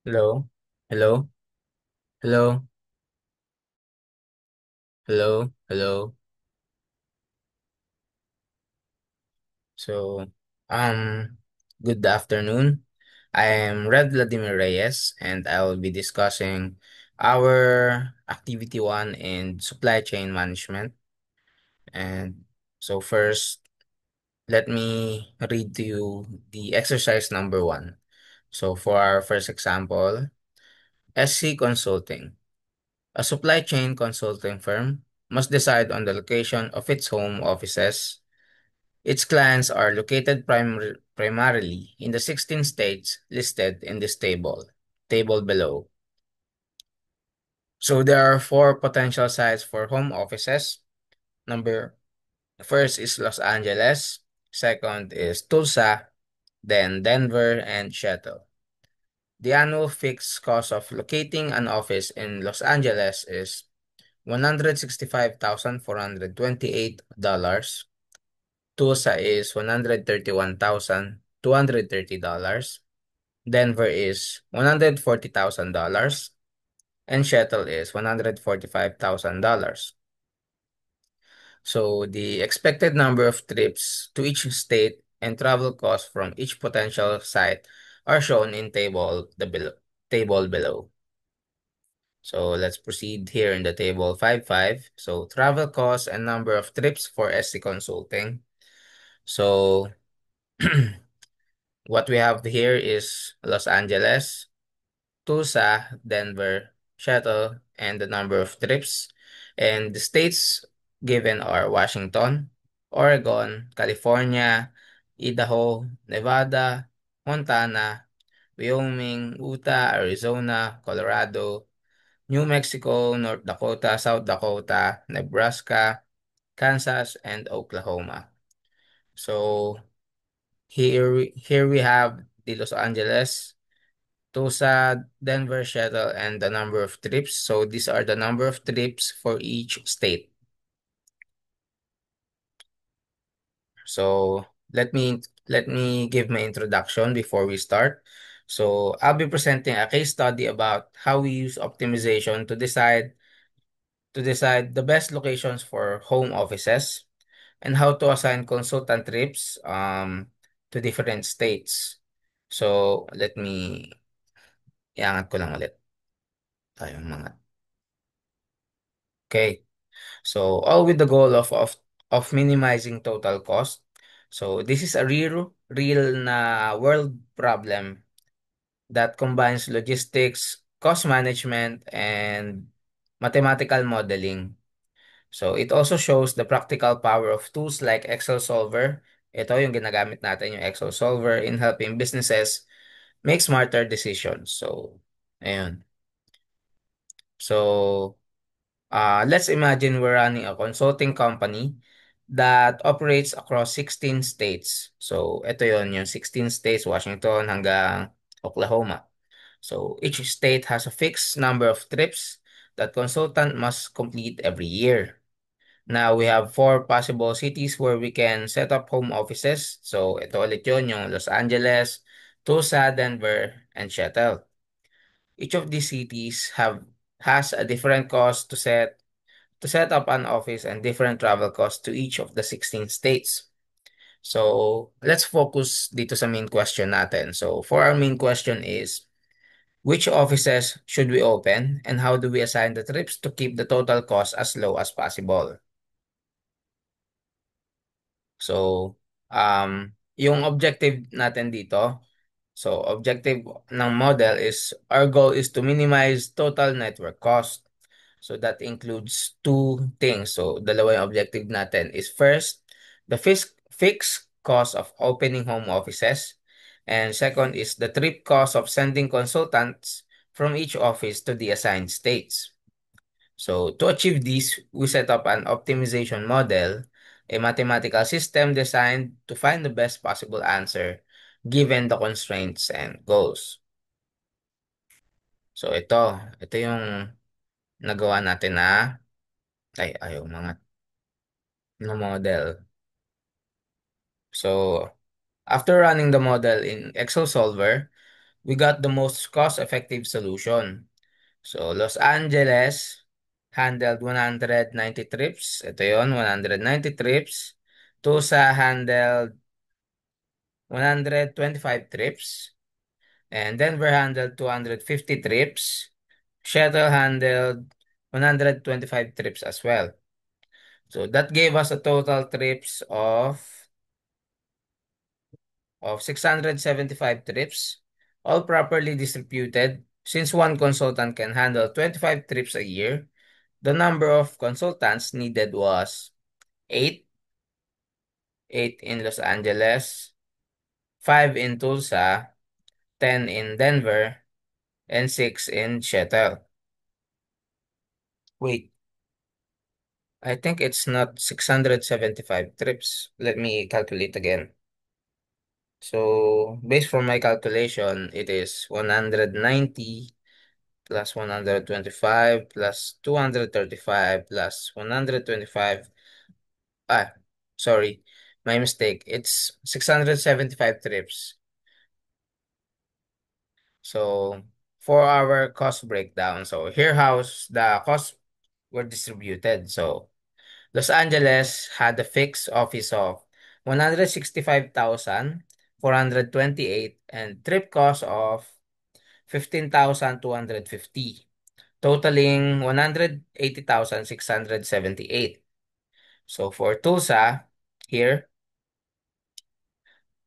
Hello? Hello? Hello? Hello? Hello? So, um, good afternoon. I am Red Vladimir Reyes, and I will be discussing our activity one in supply chain management. And so first, let me read to you the exercise number one. So for our first example, SC Consulting. A supply chain consulting firm must decide on the location of its home offices. Its clients are located primarily in the 16 states listed in this table below. So there are four potential sites for home offices. Number first is Los Angeles, second is Tulsa, then Denver and Seattle. The annual fixed cost of locating an office in Los Angeles is $165,428. Tulsa is $131,230. Denver is $140,000. And Seattle is $145,000. So the expected number of trips to each state and travel costs from each potential site are shown in table below. So let's proceed here in the table 5.5. So travel costs and number of trips for SC Consulting. So what we have here is Los Angeles, Tulsa, Denver, Seattle, and the number of trips. And the states given are Washington, Oregon, California, Idaho, Nevada, Montana, Wyoming, Utah, Arizona, Colorado, New Mexico, North Dakota, South Dakota, Nebraska, Kansas, and Oklahoma. So here we have the Los Angeles, Tulsa, Denver, Seattle, and the number of trips. So these are the number of trips for each state. So let me give my introduction before we start. So I'll be presenting a case study about how we use optimization to decide the best locations for home offices and how to assign consultant trips to different states. So let me iangat ko lang ulit tayong mga. Okay. So all with the goal of minimizing total cost. So this is a real na world problem that combines logistics, cost management, and mathematical modeling. So it also shows the practical power of tools like Excel Solver. Ito yung ginagamit natin, yung Excel Solver, in helping businesses make smarter decisions. So, ayun. So, let's imagine we're running a consulting company that operates across 16 states. So, ito yon yung 16 states, Washington hanggang Oklahoma. So, each state has a fixed number of trips that consultant must complete every year. Now, we have four possible cities where we can set up home offices. So, ito ulit yun, yung Los Angeles, Tulsa, Denver, and Seattle. Each of these cities has a different cost to set up an office and different travel costs to each of the 16 states. So, let's focus dito sa main question natin. So, for our main question is, which offices should we open and how do we assign the trips to keep the total cost as low as possible? So, yung objective natin dito, so objective ng model is, our goal is to minimize total network cost. So that includes two things. So dalawa yung objective natin is, first, the fixed cost of opening home offices. And second is the trip cost of sending consultants from each office to the assigned states. So to achieve this, we set up an optimization model, a mathematical system designed to find the best possible answer given the constraints and goals. So ito yung nagawa natin ayaw mga na model. So after running the model in Excel Solver, we got the most cost-effective solution. So, Los Angeles handled 190 trips. Ito yon, 190 trips. Tulsa handled 125 trips. And Denver handled 250 trips. Seattle handled 125 trips as well. So that gave us a total trips of 675 trips, all properly distributed. Since one consultant can handle 25 trips a year, the number of consultants needed was 8, 8 in Los Angeles, 5 in Tulsa, 10 in Denver, and 6 in Seattle. Wait, I think it's not 675 trips. Let me calculate again. So, based from my calculation, it is 190 plus 125 plus 235 plus 125. Ah, sorry, my mistake. It's 675 trips. So, for our cost breakdown, so here how's the costs were distributed. So, Los Angeles had a fixed office of 165,428 and trip cost of 15,250, totaling 180,678. So for Tulsa, here,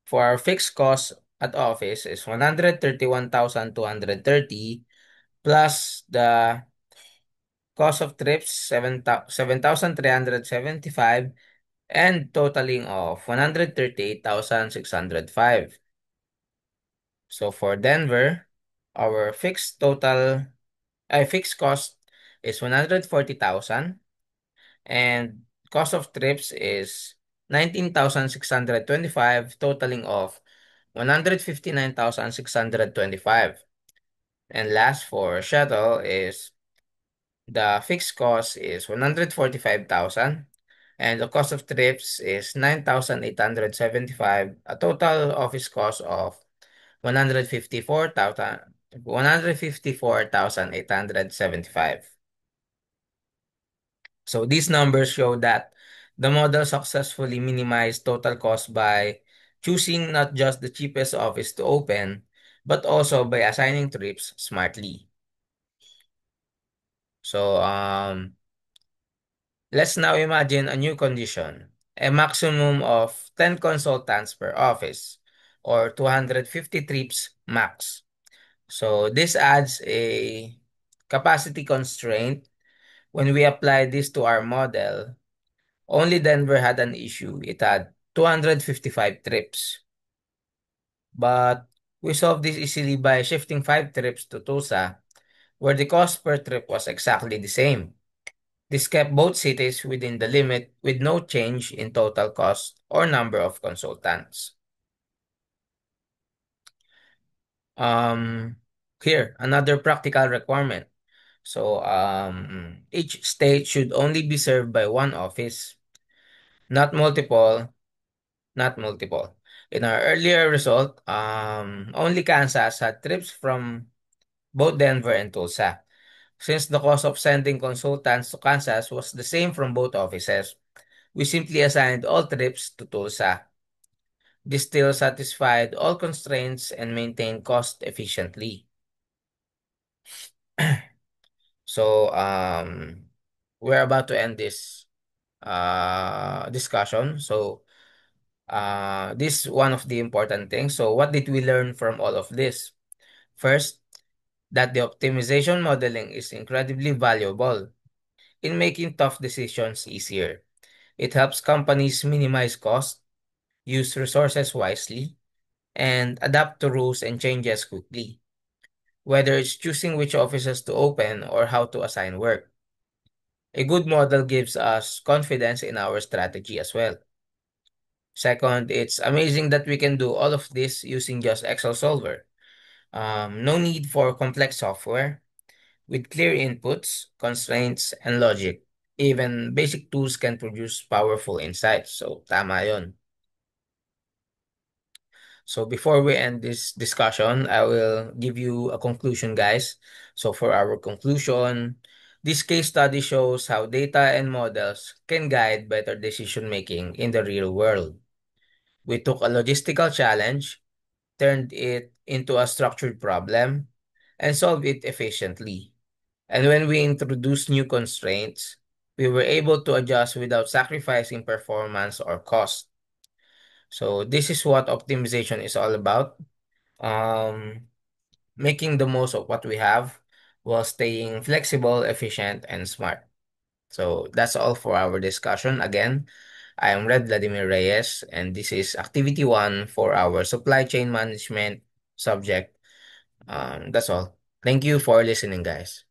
for our fixed cost at office is 131,230 plus the cost of trips 7,375 and totaling of 138,605. So for Denver, our fixed cost is 140,000 and cost of trips is 19,625, totaling of 159,625. And last for shuttle is the fixed cost is 145,000 and the cost of trips is 9,875, a total office cost of 154,000 154,875. So these numbers show that the model successfully minimized total cost by choosing not just the cheapest office to open, but also by assigning trips smartly. So let's now imagine a new condition, a maximum of 10 consultants per office or 250 trips max. So this adds a capacity constraint. When we apply this to our model, only Denver had an issue. It had 255 trips. But we solved this easily by shifting 5 trips to Tulsa, where the cost per trip was exactly the same. This kept both cities within the limit with no change in total cost or number of consultants. Um, Here, another practical requirement. So, each state should only be served by one office, not multiple, not multiple. In our earlier result, only Kansas had trips from both Denver and Tulsa. Since the cost of sending consultants to Kansas was the same from both offices, we simply assigned all trips to Tulsa. This still satisfied all constraints and maintained cost efficiently. So, we're about to end this discussion. So, this is one of the important things. So, what did we learn from all of this? First, that the optimization modeling is incredibly valuable in making tough decisions easier. It helps companies minimize cost, use resources wisely, and adapt to rules and changes quickly, whether it's choosing which offices to open or how to assign work. A good model gives us confidence in our strategy as well. Second, it's amazing that we can do all of this using just Excel Solver. No need for complex software. With clear inputs, constraints, and logic, even basic tools can produce powerful insights. So, tama yon. So before we end this discussion, I will give you a conclusion, guys. So for our conclusion, this case study shows how data and models can guide better decision making in the real world. We took a logistical challenge, turned it into a structured problem, and solved it efficiently. And when we introduced new constraints, we were able to adjust without sacrificing performance or cost. So this is what optimization is all about. Um, Making the most of what we have while staying flexible, efficient, and smart. So that's all for our discussion. Again, I am Red Vladimir Reyes, and this is activity one for our supply chain management subject. That's all. Thank you for listening, guys.